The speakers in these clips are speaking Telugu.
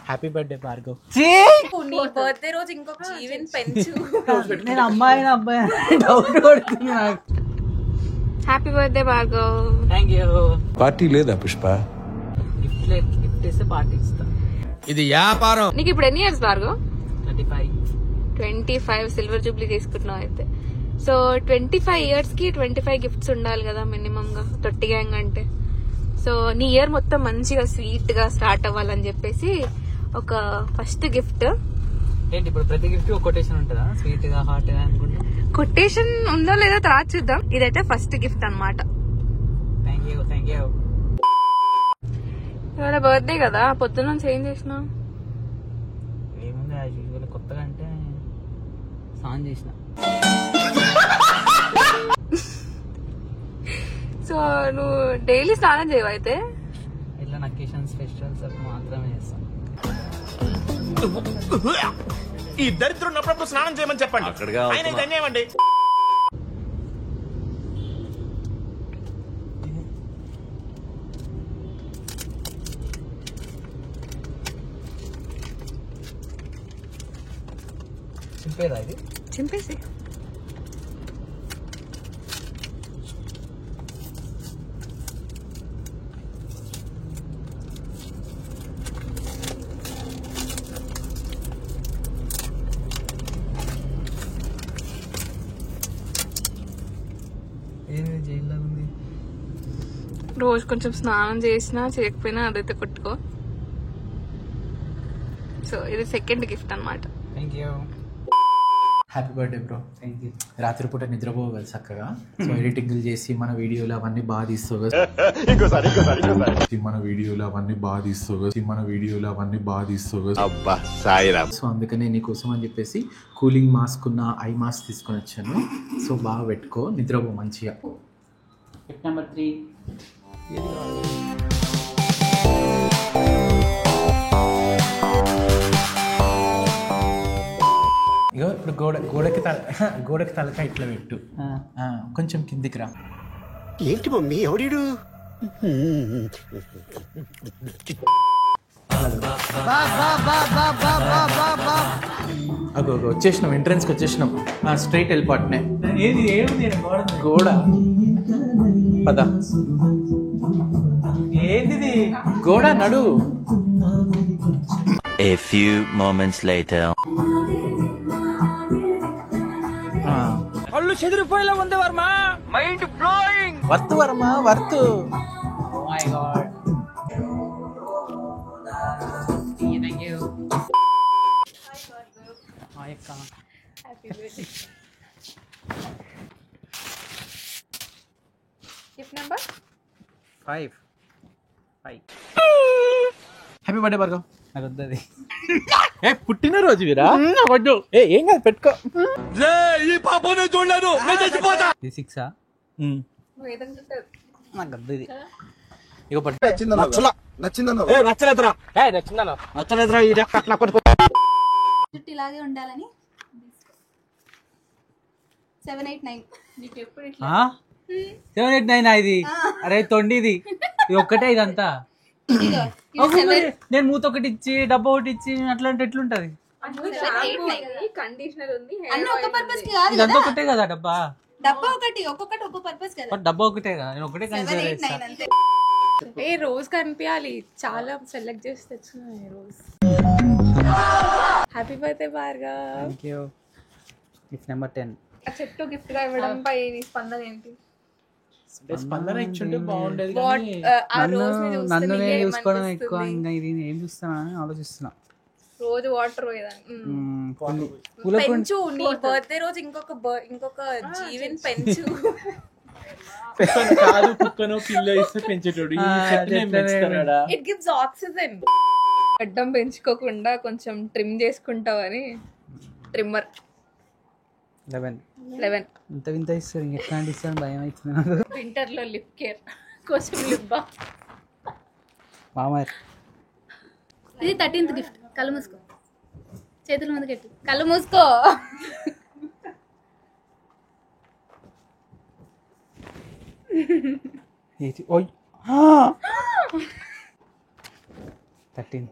Happy birthday Bhargav. నీ బర్త్డే రోజు ఇంకొక ఈవెంట్ పెంచు. నేను అమ్మాయి డౌట్ పడుతుంది నాకు. Happy birthday Bhargav. Thank you. Party లేదా పుష్ప? గిఫ్ట్ ఇస్తే పార్టీ ఇస్తా. ఇది వ్యాపారం. నీకు ఇప్పుడు ఎన్ని ఇయర్స్ భార్గవ్? 25 సిల్వర్ జూబ్లీ తీసుకుంటున్నావు అయితే. సో 25 years కి 25 గిఫ్ట్స్ ఉండాలి కదా మినిమం గా తొట్టి గ్యాంగ్ అంటే. సో నీ ఇయర్ మొత్తం మంచిగా స్వీట్ గా స్టార్ట్ అవ్వాలని చెప్పేసి ఒక ఫస్ట్ గిఫ్ట్. ఏంటి ఇప్పుడు ప్రతి గిఫ్ట్ ఒక కొటేషన్ ఉంటుందా? స్వీట్ గా హాట్ గా అనుకుంటా. కొటేషన్ ఉందో లేదో తర్వాత చూద్దాం. ఇదైతే ఫస్ట్ గిఫ్ట్ అన్నమాట. Thank you. ఇవాళ బర్త్డే కదా, పొద్దున్న నుంచి ఏం చేసినావు? ఏముంది యాజ్ యూజువల్, కొత్తగా అంటే స్నానం చేసిన. సో నువ్వు డైలీ స్నానం చేయవు అయితే? ఇట్లా అకేషన్స్ ఫెస్టివల్స్ అప్పుడు మాత్రమే చేస్తాను. ఈ దరిద్రం ఉన్నప్పుడు స్నానం చేయమని చెప్పండి. ఆయన ధన్యవాదండి. చింపేదా ఇది? చింపేసి రోజు కొంచెం స్నానం చేసినా చేయకపోయినా అదైతే కొట్టుకో. సో ఇది సెకండ్ గిఫ్ట్ అన్నమాట. Thank you. Happy birthday bro. Thank you. రాత్రిపూట నిద్రపోవాలి చక్కగా. సో ఎడిటింగ్ చేసి మన వీడియోలు అవన్నీ బాగా తీస్తావు కదా. అబ్బా సాయిరామ్. సో అందుకనే నీకోసం అని చెప్పేసి కూలింగ్ మాస్క్ ఉన్న ఐ మాస్క్ తీసుకొని వచ్చాను. సో బాగా పెట్టుకో, నిద్రపో మంచిగా. Gift number 3. ఇగో ఇప్పుడు గోడకి తలక ఇట్లా పెట్టు. కొంచెం కిందికి రా. ఏంటి మమ్మీ ఎవడీడు? అగో వచ్చేసినాం, ఎంట్రన్స్కి వచ్చేసినాం. స్ట్రైట్ వెళ్ళిపోవటనే. గోడ పద. ఏంటిది గోడ నడు. A few moments later. కళ్ళు చెదిరిపోయేలా ఉంది Varma. Mind blowing. Worth Varma worth. Oh my God. Thank you. Hi అక్క. Happy birthday. Gift number 5. Happy birthday Bhargav. నాకు వద్దది. పుట్టినరోజు వీరా. ఏం కాదు పెట్టుకో. ఈ పాపనే చూడలేదు. ఇది 6. నాకు వద్దు ఇది. ఇక పట్టు. జుట్టు ఇలాగే ఉండాలని 789. 789 ఇది. అరే తొండిది. ఇది ఒక్కటే ఇదంతా. నేను మూత ఒకటి ఇచ్చి డబ్బా ఒకటి ఇచ్చి అట్లా అంటే ఎట్లుంటది? కండిషనర్ ఉంది. అన్ని ఒక పర్పస్ కి కాదు ఇదంతా కదా. ఒకటే కదా డబ్బా. డబ్బా ఒకటి ఒక్కొక్కటి ఒక్కో పర్పస్ కదా. డబ్బా ఒకటే కదా, నేను ఒకటే కన్సిడర్ 789 చేస్తా. అంతే. ఏ రోజు కనిపించాలి, చాలా సెలెక్ట్ చేసి తెచ్చుకున్నా ఈ రోజు. Happy birthday Bhargav. Thank you. Gift number 10. ఆ చెట్టు గిఫ్ట్ గా ఇవ్వడం పై నీ స్పందన ఏంటి? స్పందన ఇచ్చుంటే బాగుండేది. ఆ రోజు నన్ను నేను చూసుకోవడం ఎక్కువ, ఇంకా ఇది ఏం చూస్తున్నా అని ఆలోచిస్తున్నా. రోజు వాటర్ పెంచు. నీ బర్త్డే రోజు ఇంకొక జీవిని పెంచు. కాదు, కుక్కనో పిల్ల ఇస్తే పెంచేటోడు. It gives oxygen. గడ్డం పెంచుకోకుండా కొంచెం ట్రిమ్ చేసుకుంటావని ట్రిమ్మర్. 11. ఇంత వింత ఇస్తారు, ఎట్లా ఇస్తారు భయం అవుతుంది నాకు. వింటర్ లో లిప్ కేర్ కోసం లిప్ బామ్. మామర్. ఇది 13th గిఫ్ట్. కళ్ళు మూసుకో, చేతుల ముందు కట్టు, కళ్ళు మూసుకో. ఓయ్ 13.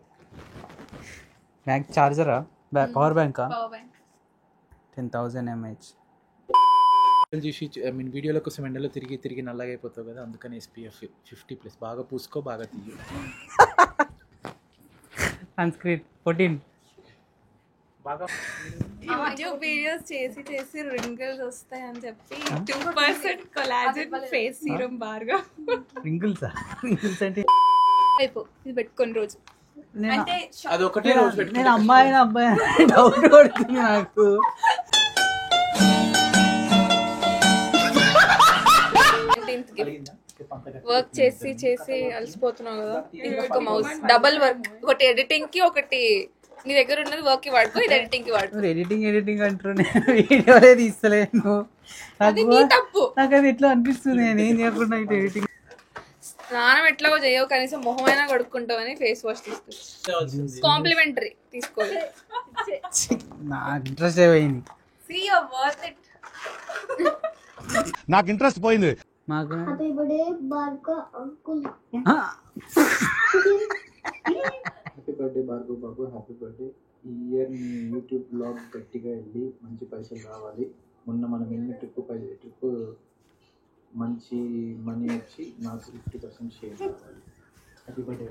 బ్యాక్ చార్జరా పవర్ బ్యాంకా పవర్ బ్యాంక్ 10,000 mAh. చూసి ఐ మీన్ వీడియోల కోసం ఎండలో తిరిగి తిరిగి నల్లగా అయిపోతావు కదా, అందుకని SPF 50+ బాగా పూసుకో, బాగా తీయు. Sun screen 14. బాగా యూట్యూబ్ వీడియోస్ చేసి చేసి రింగిల్స్ వస్తాయి అని చెప్పి 2% కొలాజన్ ఫేస్ సీరం బార్గా రింగిల్సా? రింగిల్స్ అంటే అయిపో ఇది పెట్టుకొని రోజు అంటే అది ఒకటే రోజు పెట్టుకో. నేను అబ్బాయి డౌట్ పడుతుంది నాకు. వర్క్ చేసి చేసి అలసిపోతున్నావు కదా, ఇంకొక మౌస్ డబల్ వర్క్, ఒకటి ఎడిటింగ్ కి, ఒకటి నీ దగ్గర ఉన్నది వర్క్ కి వాడుకో, ఇది ఎడిటింగ్ కి వాడుకో. ఎడిటింగ్ అంటారు, నేను వీడియోలే తీస్తలేను. అది నీ తప్పు. నాకు అది ఎట్లా అనిపిస్తుంది, నేను ఏం చేయకుండా ఇటు ఎడిటింగ్. స్నానం ఎట్లాగో చేయవు, కనీసం మొహం అయినా కడుక్కుంటావని ఫేస్ వాష్ తీసుకొచ్చి కాంప్లిమెంటరీ తీసుకోవాలి. నాకు ఇంట్రెస్ట్ పోయింది. See, you're worth it. నాకు ఇంట్రెస్ట్ పోయింది. మాకు happy birthday Bhargav uncle. Happy birthday Bhargav బాబు, హ్యాపీ బర్త్డే. ఈ ఇయర్ నీ యూట్యూబ్ బ్లాగ్ గట్టిగా వెళ్ళి మంచి పైసలు రావాలి. మొన్న మనం వెళ్ళిన ట్రిప్ మంచి మనీ వచ్చి నాకు 50% షేర్ రావాలి. Happy birthday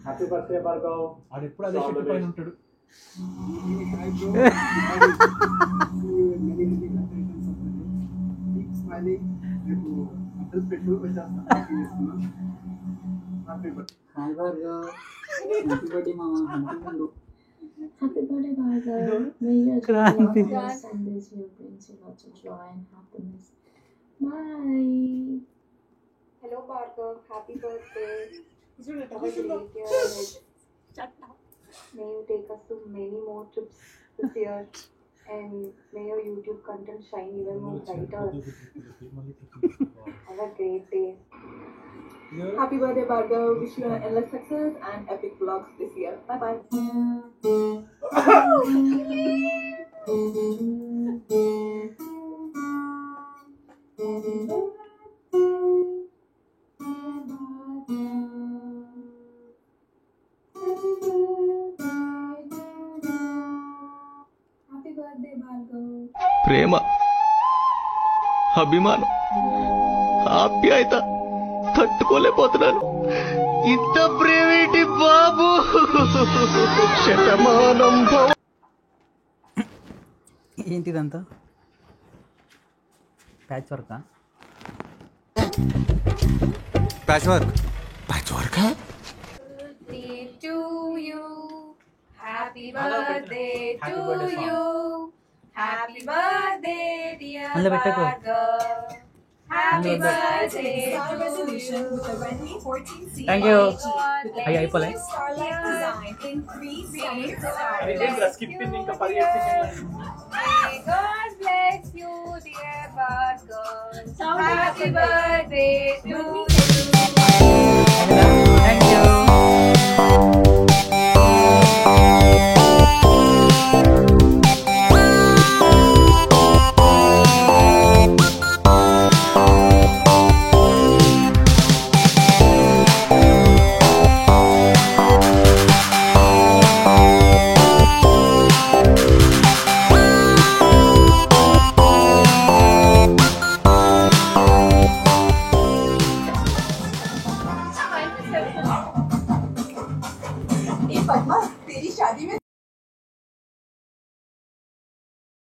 happy birthday Bhargav. ఆడు ఎప్పుడు అదే షర్ట్ పైన ఉంటాడు. Happy birthday, Bhargav. May your blessings and this year brings you lots of joy and happiness. Bye. Hello Bhargav, happy birthday. May you take us to many more trips this year, and may your YouTube content shine even more brighter. Have a great day. Happy birthday, Bhargav. Wish you endless success and epic vlogs this year. Bye bye. Happy birthday, Bhargav. ప్రేమ, అభిమానం, ఆప్యాయత తట్టుకోలేకపోతున్నాను. ఇంత ప్రేమేంటి బాబు. శతమానం భవ. ఏంటిదంతా ప్యాచ్ వర్కా? Patch work. To you, happy birthday to you, happy birthday dear అందులో పెట్టకు. Bhargav, happy birthday to you. Thank you. అయ్యి అయిపోలే. May God bless you dear Bhargav, happy birthday to you. Thank you. Papa, तेरी शादी में